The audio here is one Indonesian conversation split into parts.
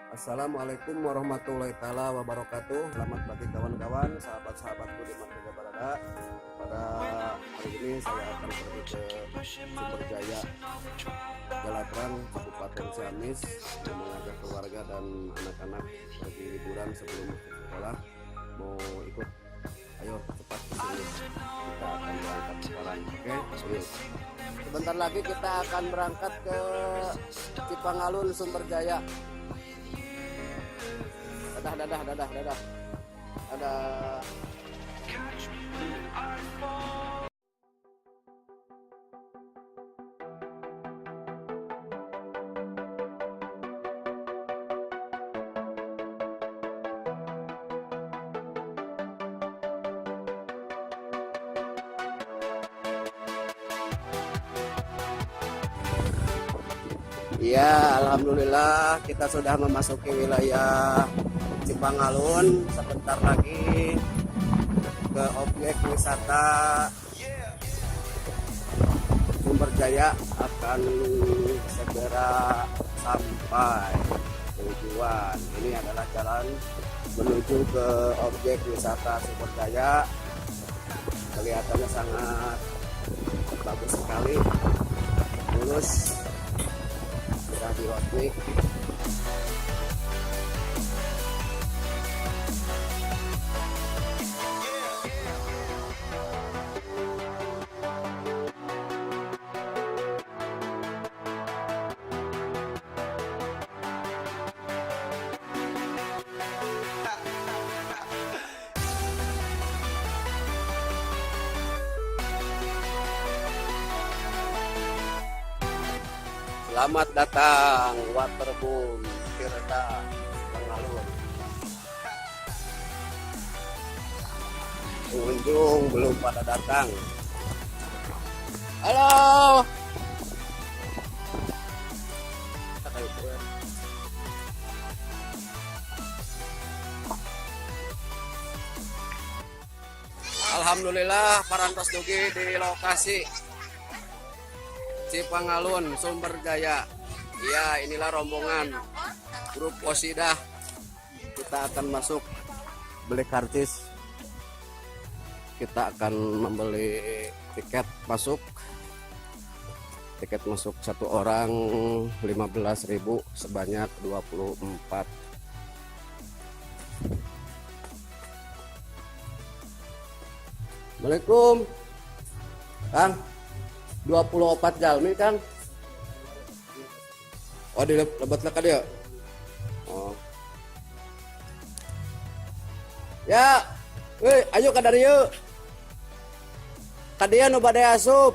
Assalamualaikum warahmatullahi taala wabarakatuh. Selamat pagi kawan-kawan, sahabat-sahabatku di mana berada. Pada hari ini saya akan pergi ke Sumberjaya, Galatran, Kabupaten Ciamis, mengajak keluarga dan anak-anak pergi liburan sebelum masuk sekolah. Mau ikut? Ayo cepat ke sini. Kita akan berangkat sekarang. Oke, yuk. Sebentar lagi kita akan berangkat ke Cipangalun, Sumberjaya. Dadah. Ya, alhamdulillah kita sudah memasuki wilayah Cipangalun. Sebentar lagi ke objek wisata Sumberjaya akan segera sampai tujuan. Ini adalah jalan menuju ke objek wisata Sumberjaya. Kelihatannya sangat bagus sekali, mulus, sudah diwakili. Selamat datang Waterboom Tirta Pangalun. Pengunjung belum pada datang. Halo. Alhamdulillah parantos dugi di lokasi Cipangalun, Sumberjaya. Ya, inilah rombongan grup Osidah. Kita akan masuk beli karcis. Kita akan membeli tiket masuk. Tiket masuk satu orang 15.000 sebanyak 24. Assalamualaikum, Kang. 24 jalmi kan? Oh, di lebat lah dia. Oh. Ya, ayo ka dari yuk. Kadieu nu bade asup.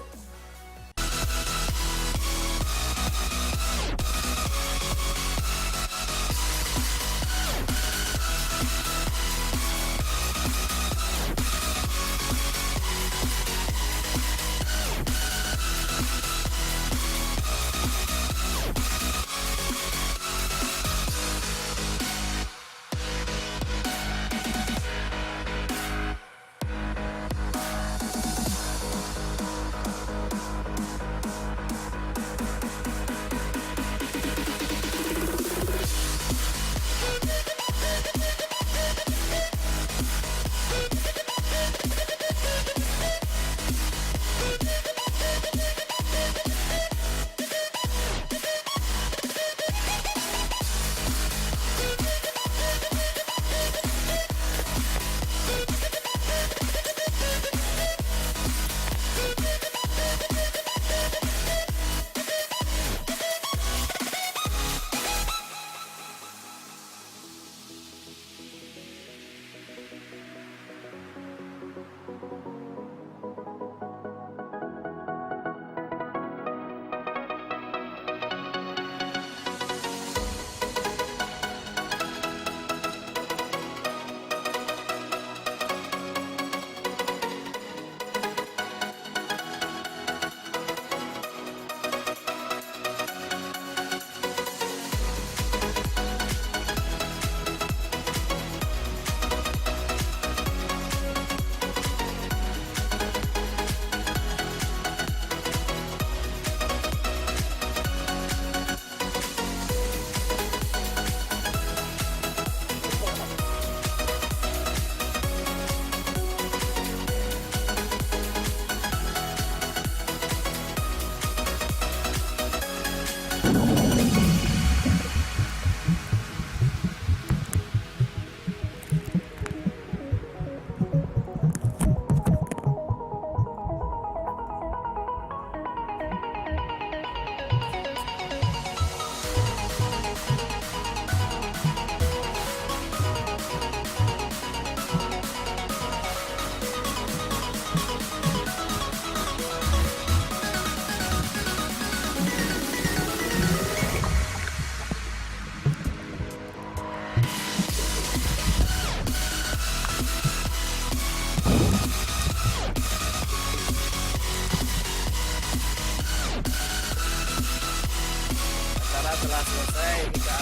setelah selesai kita